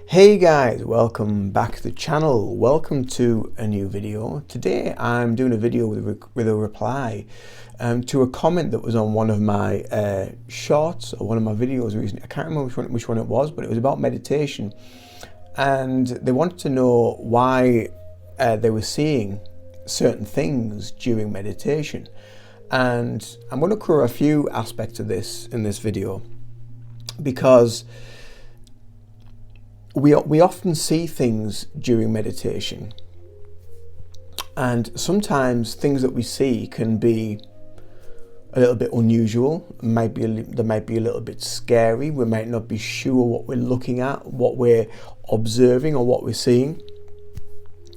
Hey guys, welcome back to the channel. Welcome to a new video. Today I'm doing a video with a reply to a comment that was on one of my shorts or one of my videos recently. I can't remember which one it was, but it was about meditation, and they wanted to know why they were seeing certain things during meditation. And I'm going to cover a few aspects of this in this video, because we often see things during meditation, and sometimes things that we see can be a little bit unusual. They might be a little bit scary. We might not be sure what we're looking at, what we're observing, or what we're seeing.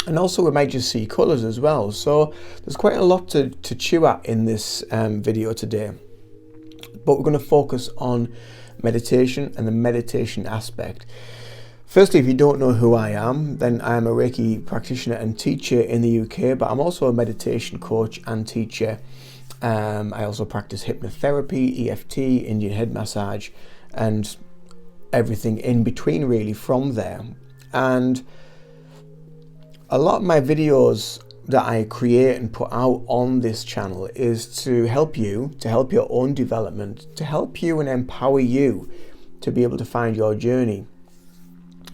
And also we might just see colours as well. So there's quite a lot to chew at in this video today, but we're going to focus on meditation and the meditation aspect. Firstly, if you don't know who I am, then I am a Reiki practitioner and teacher in the UK, but I'm also a meditation coach and teacher. I also practice hypnotherapy, EFT, Indian head massage, and everything in between really from there. And a lot of my videos that I create and put out on this channel is to help you, to help your own development, to help you and empower you to be able to find your journey.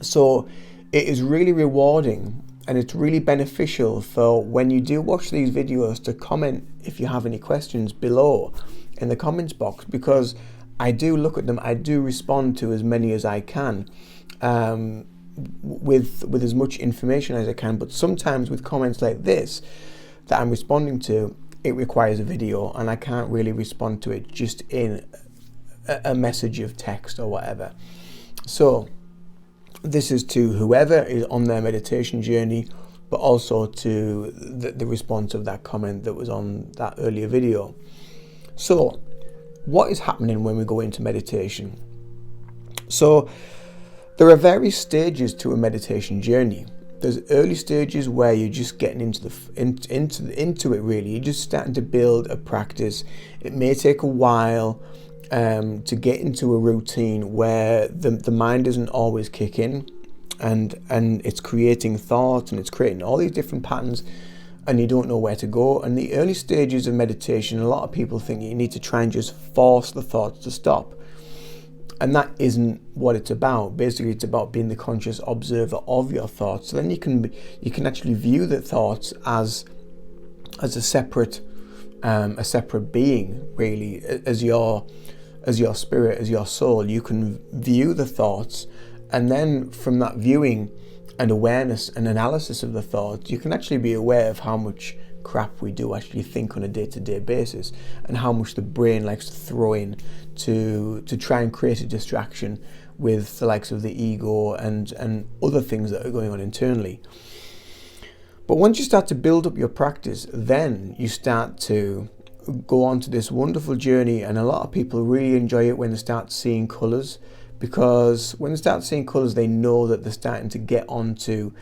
So it is really rewarding, and it's really beneficial for when you do watch these videos to comment if you have any questions below in the comments box, because I do look at them. I do respond to as many as I can, with as much information as I can. But sometimes with comments like this that I'm responding to, it requires a video, and I can't really respond to it just in a message of text or whatever. So this is to whoever is on their meditation journey, but also to the response of that comment that was on that earlier video. So what is happening when we go into meditation? So there are various stages to a meditation journey. There's early stages where you're just getting into it really. You're just starting to build a practice. It may take a while to get into a routine where the mind doesn't always kick in, and it's creating thoughts, and it's creating all these different patterns, and you don't know where to go. And the early stages of meditation, a lot of people think you need to try and just force the thoughts to stop, and that isn't what it's about. Basically, it's about being the conscious observer of your thoughts. So then you can actually view the thoughts as a separate being, really, as your spirit, as your soul. You can view the thoughts, and then from that viewing and awareness and analysis of the thoughts, you can actually be aware of how much crap we do actually think on a day-to-day basis, and how much the brain likes to throw in to try and create a distraction with the likes of the ego and other things that are going on internally. But once you start to build up your practice, then you start to go on to this wonderful journey, and a lot of people really enjoy it when they start seeing colours, because when they start seeing colours, they know that they're starting to get onto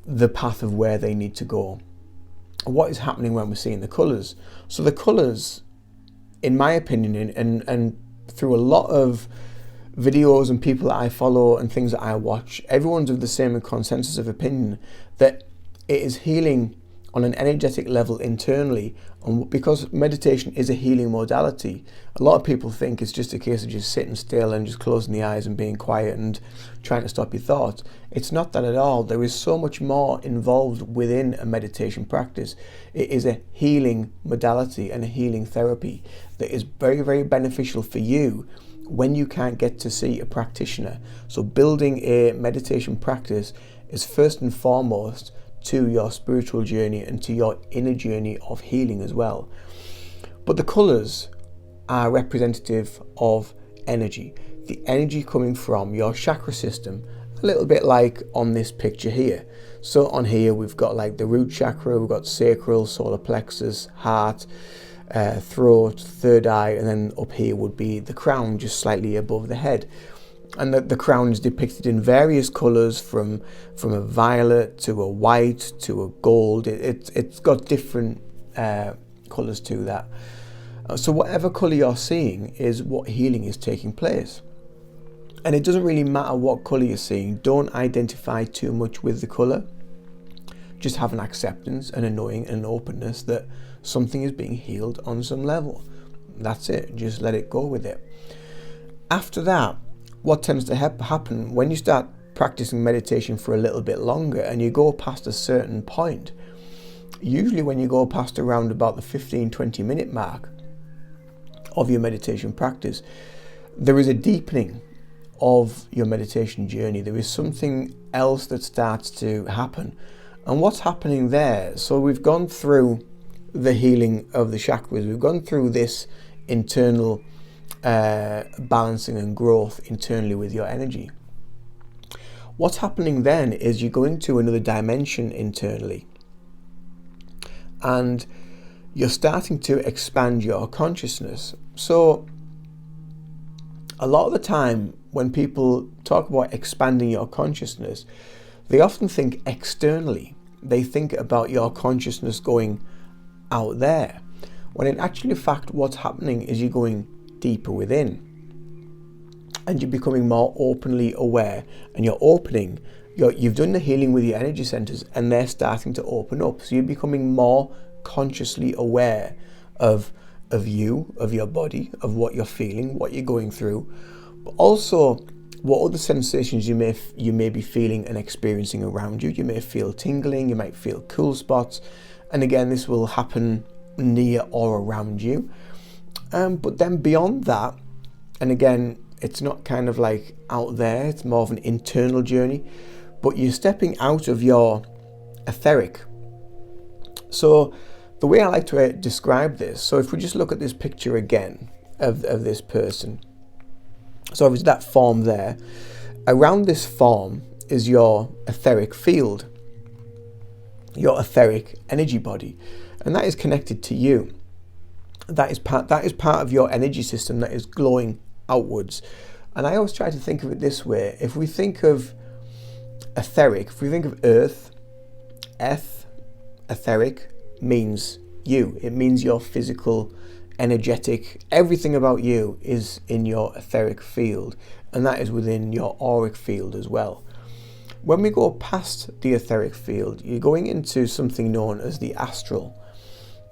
the path of where they need to go. What is happening when we're seeing the colours? So the colours, in my opinion, and through a lot of videos and people that I follow and things that I watch, everyone's of the same consensus of opinion that it is healing on an energetic level internally. And because meditation is a healing modality, a lot of people think it's just a case of just sitting still and just closing the eyes and being quiet and trying to stop your thoughts. It's not that at all. There is so much more involved within a meditation practice. It is a healing modality and a healing therapy that is very, very beneficial for you when you can't get to see a practitioner. So building a meditation practice is first and foremost to your spiritual journey and to your inner journey of healing as well. But the colours are representative of energy, the energy coming from your chakra system, a little bit like on this picture here. So on here we've got like the root chakra, we've got sacral, solar plexus, heart, throat, third eye, and then up here would be the crown, just slightly above the head. And the crown is depicted in various colours, from a violet to a white to a gold. It's got different colours to that. So whatever colour you're seeing is what healing is taking place. And it doesn't really matter what colour you're seeing. Don't identify too much with the colour. Just have an acceptance and a knowing and an openness that something is being healed on some level. That's it. Just let it go with it. After that, what tends to happen when you start practicing meditation for a little bit longer and you go past a certain point, usually when you go past around about the 15-20 minute mark of your meditation practice, there is a deepening of your meditation journey. There is something else that starts to happen. And what's happening there? So we've gone through the healing of the chakras. We've gone through this internal balancing and growth internally with your energy. What's happening then is you're going to another dimension internally, and you're starting to expand your consciousness. So a lot of the time when people talk about expanding your consciousness, they often think externally. They think about your consciousness going out there, when in actual fact what's happening is you're going deeper within, and you're becoming more openly aware, and you're opening. You've done the healing with your energy centers, and they're starting to open up. So you're becoming more consciously aware of you, of your body, of what you're feeling, what you're going through, but also what other sensations you may be feeling and experiencing around you. You may feel tingling, you might feel cool spots, and again, this will happen near or around you. But then beyond that, and again, it's not kind of like out there, it's more of an internal journey, but you're stepping out of your etheric. So the way I like to describe this, so if we just look at this picture again of this person, so obviously that form there, around this form is your etheric field, your etheric energy body, and that is connected to you. That is part of your energy system that is glowing outwards. And I always try to think of it this way: if we think of etheric, if we think of earth, etheric means you. It means your physical, energetic, everything about you is in your etheric field, and that is within your auric field as well. When we go past the etheric field, you're going into something known as the astral.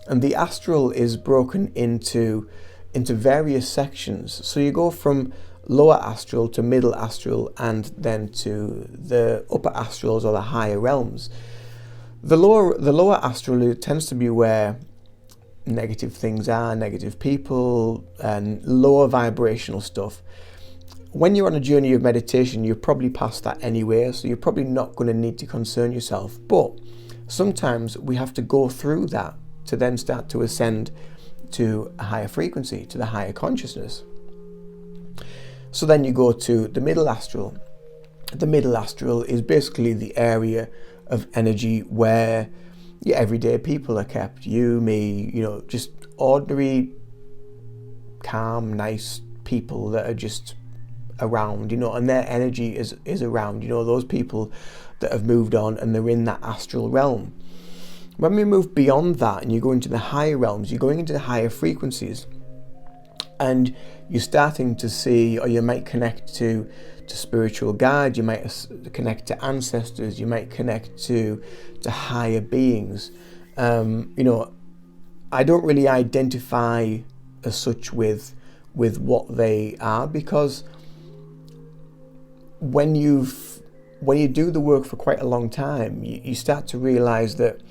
And the astral is broken into various sections. So you go from lower astral to middle astral, and then to the upper astrals, or the higher realms. The lower astral tends to be where negative things are, negative people, and lower vibrational stuff. When you're on a journey of meditation, you're probably past that anyway, so you're probably not going to need to concern yourself. But sometimes we have to go through that to then start to ascend to a higher frequency, to the higher consciousness. So then you go to the middle astral. The middle astral is basically the area of energy where your everyday people are kept. You, me, just ordinary, calm, nice people that are just around, and their energy is around, those people that have moved on and they're in that astral realm. When we move beyond that and you go into the higher realms, you're going into the higher frequencies, and you're starting to see, or you might connect to spiritual guides, you might connect to ancestors, you might connect to higher beings. I don't really identify as such with what they are, because when you do the work for quite a long time, you start to realize that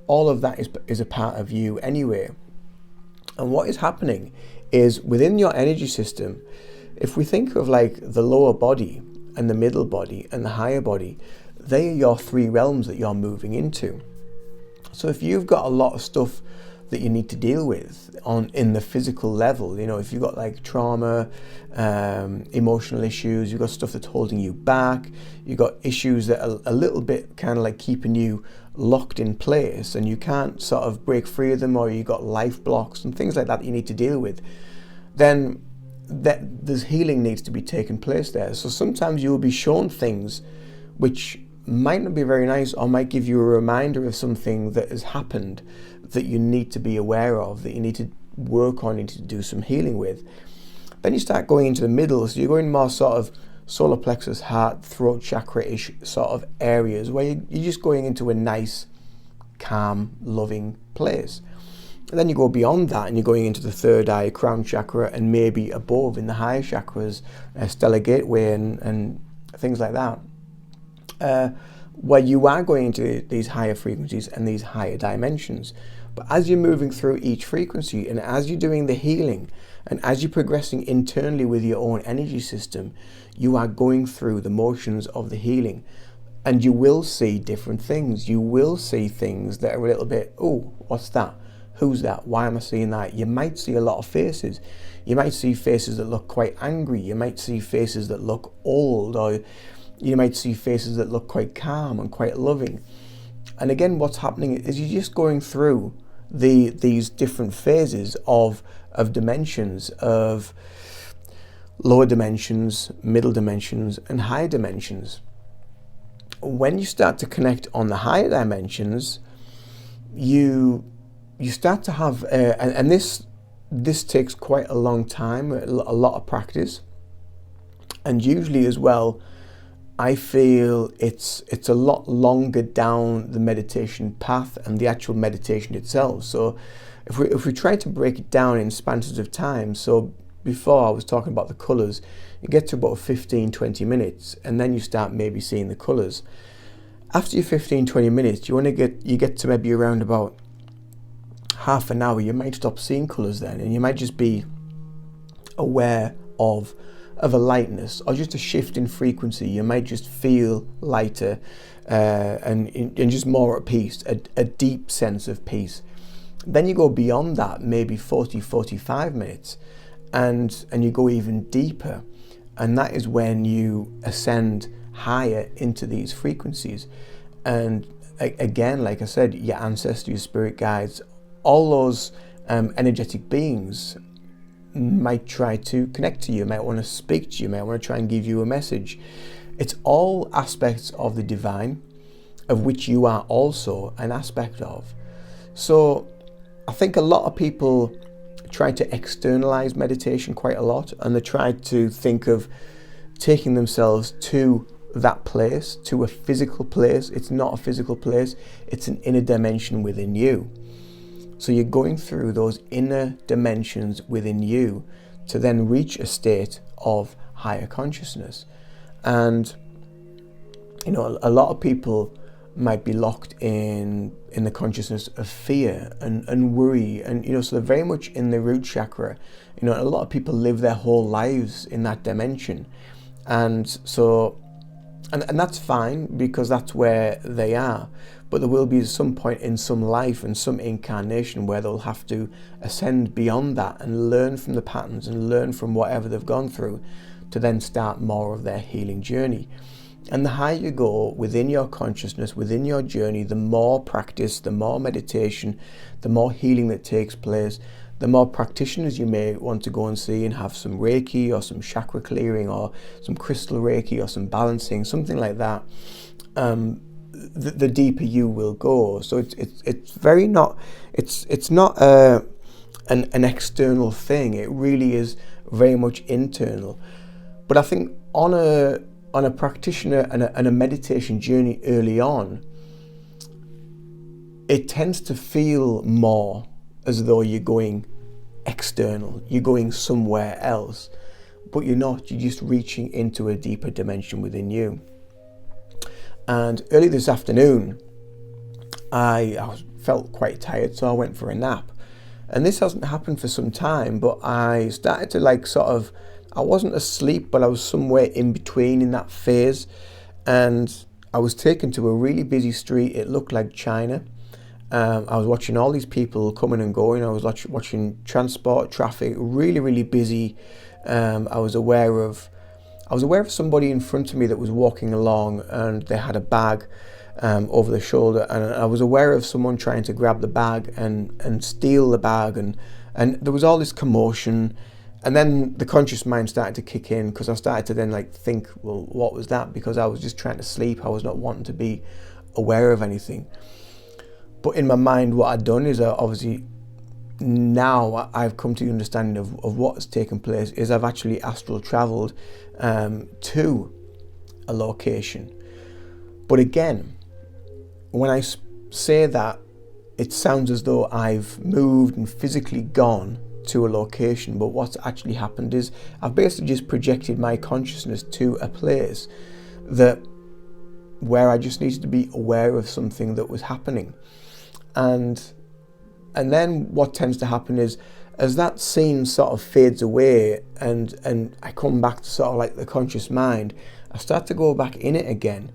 all of that is a part of you anyway. And what is happening is, within your energy system, if we think of like the lower body and the middle body and the higher body, they are your three realms that you're moving into. So if you've got a lot of stuff that you need to deal with in the physical level, if you've got like trauma, emotional issues, you've got stuff that's holding you back, you've got issues that are a little bit kind of like keeping you locked in place and you can't sort of break free of them, or you've got life blocks and things like that you need to deal with, then there's healing needs to be taking place there. So sometimes you will be shown things which might not be very nice, or might give you a reminder of something that has happened that you need to be aware of, that you need to work on, you need to do some healing with. Then you start going into the middle, so you're going more sort of solar plexus, heart, throat chakra-ish sort of areas where you're just going into a nice, calm, loving place. And then you go beyond that and you're going into the third eye, crown chakra, and maybe above in the higher chakras, stellar gateway and things like that, where you are going into these higher frequencies and these higher dimensions. But as you're moving through each frequency and as you're doing the healing and as you're progressing internally with your own energy system, you are going through the motions of the healing. And you will see different things. You will see things that are a little bit, oh, what's that? Who's that? Why am I seeing that? You might see a lot of faces. You might see faces that look quite angry. You might see faces that look old, or you might see faces that look quite calm and quite loving. And again, what's happening is you're just going through these different phases of dimensions, of lower dimensions, middle dimensions, and higher dimensions. When you start to connect on the higher dimensions, you start to have, and this takes quite a long time, a lot of practice, and usually as well, I feel it's a lot longer down the meditation path and the actual meditation itself. So if we try to break it down in spans of time, so before I was talking about the colours, you get to about 15-20 minutes and then you start maybe seeing the colours. After your 15-20 minutes, you get to maybe around about half an hour, you might stop seeing colours then, and you might just be aware of a lightness or just a shift in frequency. You might just feel lighter and just more at peace, a deep sense of peace. Then you go beyond that, maybe 40-45 minutes, and you go even deeper, and that is when you ascend higher into these frequencies. And again, like I said, your ancestors, your spirit guides, all those energetic beings might try to connect to you, might want to speak to you, might want to try and give you a message. It's all aspects of the divine, of which you are also an aspect of. So I think a lot of people try to externalize meditation quite a lot, and they try to think of taking themselves to that place, to a physical place. It's not a physical place, it's an inner dimension within you. So you're going through those inner dimensions within you to then reach a state of higher consciousness. And you know, a lot of people might be locked in the consciousness of fear and worry, and you know, so they're very much in the root chakra. You know, a lot of people live their whole lives in that dimension, and so and that's fine because that's where they are. But there will be some point in some life and some incarnation where they'll have to ascend beyond that and learn from the patterns and learn from whatever they've gone through to then start more of their healing journey. And the higher you go within your consciousness, within your journey, the more practice, the more meditation, the more healing that takes place, the more practitioners you may want to go and see and have some Reiki or some chakra clearing or some crystal Reiki or some balancing, something like that. The deeper you will go. So it's very not, it's not an external thing. It really is very much internal. But I think on a practitioner and a meditation journey early on, it tends to feel more as though you're going external, you're going somewhere else, but you're not, you're just reaching into a deeper dimension within you. And early this afternoon, I felt quite tired, so I went for a nap. And this hasn't happened for some time, but I started to I wasn't asleep, but I was somewhere in between in that phase. And I was taken to a really busy street. It looked like China. I was watching all these people coming and going. I was watching transport, traffic, really, really busy. I was aware of somebody in front of me that was walking along and they had a bag over their shoulder, and I was aware of someone trying to grab the bag and steal the bag, and there was all this commotion. And then the conscious mind started to kick in, because I started to then think, well, what was that? Because I was just trying to sleep. I was not wanting to be aware of anything. But in my mind, what I'd done is I obviously now I've come to the understanding of what has taken place is I've actually astral travelled to a location. But again, when I say that, it sounds as though I've moved and physically gone to a location, but what's actually happened is I've basically just projected my consciousness to a place where I just needed to be aware of something that was happening. And then what tends to happen is, as that scene sort of fades away and I come back to sort of like the conscious mind, I start to go back in it again.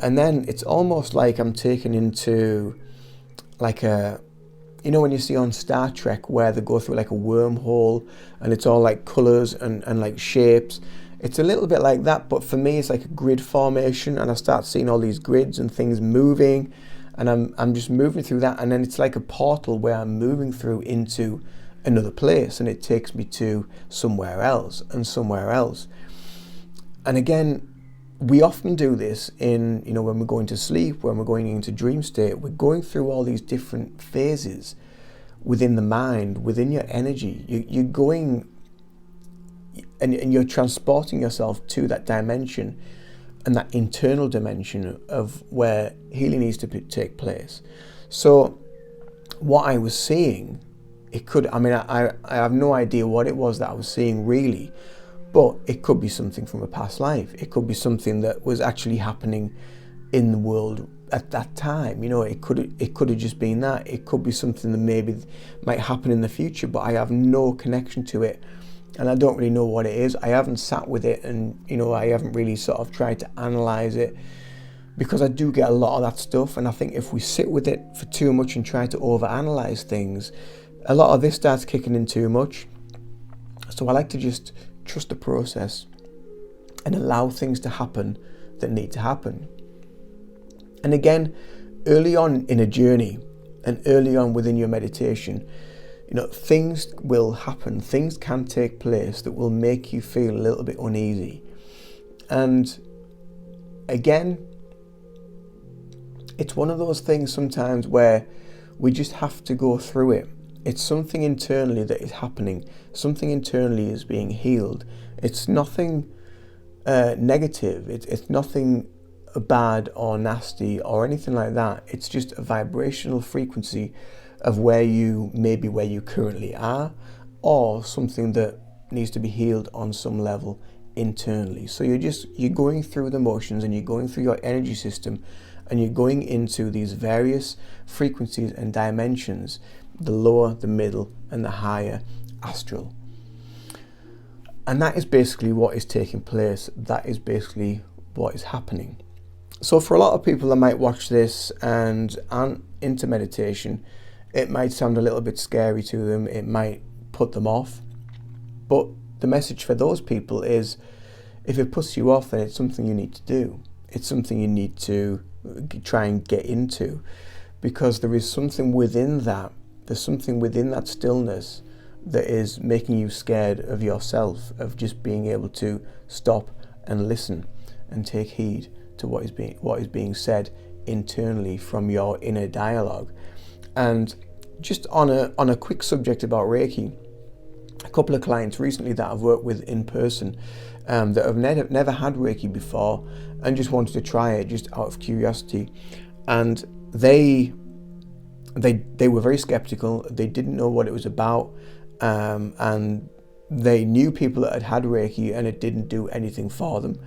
And then it's almost like I'm taken into like when you see on Star Trek where they go through like a wormhole and it's all like colours and like shapes. It's a little bit like that, but for me it's like a grid formation, and I start seeing all these grids and things moving, and I'm just moving through that, and then it's like a portal where I'm moving through into another place, and it takes me to somewhere else and somewhere else. And again, we often do this in, when we're going to sleep, when we're going into dream state, we're going through all these different phases within the mind, within your energy. You're going and you're transporting yourself to that dimension and that internal dimension of where healing needs to take place. So what I was seeing, I have no idea what it was that I was seeing really, but it could be something from a past life. It could be something that was actually happening in the world at that time. It could have just been that. It could be something that maybe might happen in the future, but I have no connection to it, and I don't really know what it is. I haven't sat with it, and I haven't really sort of tried to analyze it, because I do get a lot of that stuff, and I think if we sit with it for too much and try to overanalyze things, a lot of this starts kicking in too much. So I like to just trust the process and allow things to happen that need to happen. And again, early on in a journey and early on within your meditation, things will happen, things can take place that will make you feel a little bit uneasy. And again, it's one of those things sometimes where we just have to go through it. It's something internally that is happening. Something internally is being healed. It's nothing negative. It's nothing bad or nasty or anything like that. It's just a vibrational frequency of where you currently are, or something that needs to be healed on some level internally. So you're going through the motions, and you're going through your energy system, and you're going into these various frequencies and dimensions, the lower, the middle, and the higher astral. And that is basically what is taking place. That is basically what is happening. So for a lot of people that might watch this and aren't into meditation, it might sound a little bit scary to them. It might put them off. But the message for those people is, if it puts you off, then it's something you need to do. It's something you need to try and get into, because there is something within that. There's something within that stillness that is making you scared of yourself, of just being able to stop and listen and take heed to what is being said internally from your inner dialogue. And just on a quick subject about Reiki, a couple of clients recently that I've worked with in person that have never had Reiki before and just wanted to try it just out of curiosity, and they were very skeptical. They didn't know what it was about, and they knew people that had Reiki and it didn't do anything for them.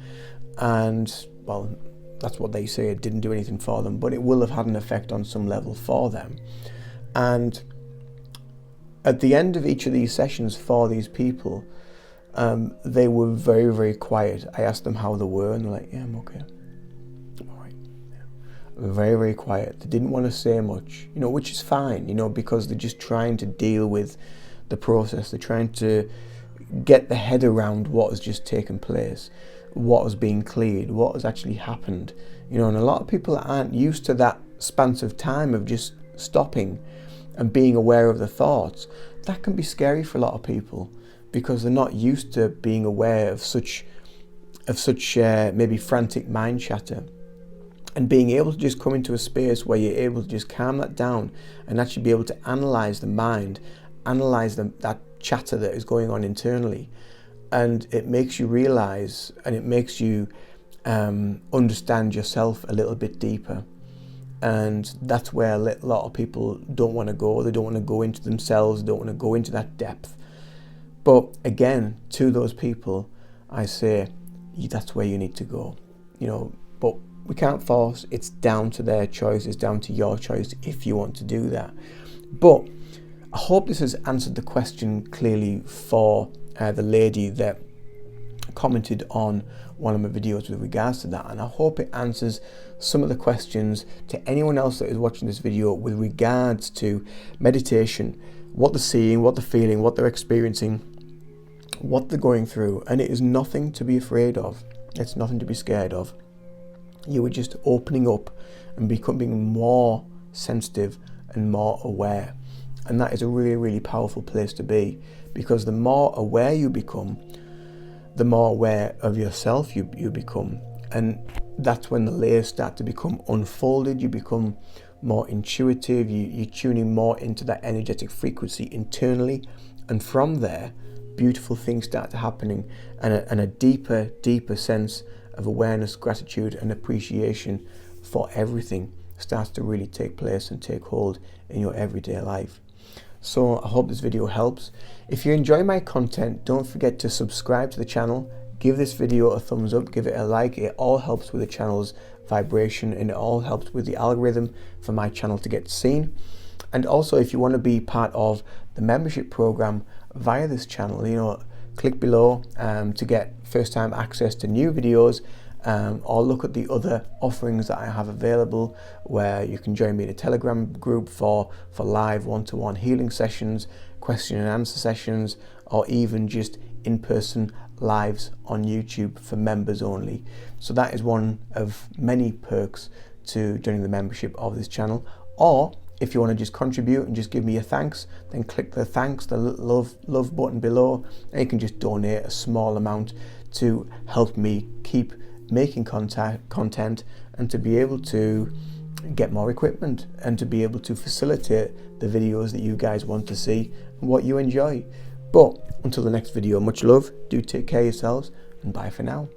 And well, that's what they say, it didn't do anything for them, but it will have had an effect on some level for them. And at the end of each of these sessions for these people, they were very, very quiet. I asked them how they were, and they're like, yeah, I'm okay. I'm all right. Yeah. Very, very quiet. They didn't want to say much, which is fine, because they're just trying to deal with the process. They're trying to get the head around what has just taken place, what has been cleared, what has actually happened. And a lot of people that aren't used to that span of time of just stopping and being aware of the thoughts, that can be scary for a lot of people, because they're not used to being aware of such maybe frantic mind chatter. And being able to just come into a space where you're able to just calm that down and actually be able to analyze the mind analyze that chatter that is going on internally, and it makes you realize, and it makes you understand yourself a little bit deeper. And that's where a lot of people don't want to go. They don't want to go into themselves, don't want to go into that depth. But again, to those people, I say, that's where you need to go, but we can't force. It's down to their choice. It's down to your choice if you want to do that. But I hope this has answered the question clearly for the lady that commented on one of my videos with regards to that, and I hope it answers some of the questions to anyone else that is watching this video with regards to meditation, what they're seeing, what they're feeling, what they're experiencing, what they're going through. And it is nothing to be afraid of. It's nothing to be scared of. You are just opening up and becoming more sensitive and more aware. And that is a really, really powerful place to be, because the more aware you become, the more aware of yourself you become. And that's when the layers start to become unfolded. You become more intuitive. You're tuning more into that energetic frequency internally. And from there, beautiful things start to happening, and a deeper sense of awareness, gratitude and appreciation for everything starts to really take place and take hold in your everyday life. So I hope this video helps. If you enjoy my content, don't forget to subscribe to the channel, give this video a thumbs up, give it a like. It all helps with the channel's vibration, and it all helps with the algorithm for my channel to get seen. And also, if you want to be part of the membership program via this channel, click below to get first time access to new videos, or look at the other offerings that I have available, where you can join me in a Telegram group for live one-to-one healing sessions, question and answer sessions, or even just in-person lives on YouTube for members only. So that is one of many perks to joining the membership of this channel. Or if you want to just contribute and just give me your thanks, then click the thanks, the love button below, and you can just donate a small amount to help me keep making content and to be able to get more equipment and to be able to facilitate the videos that you guys want to see and what you enjoy. But until the next video, much love, do take care of yourselves, and bye for now.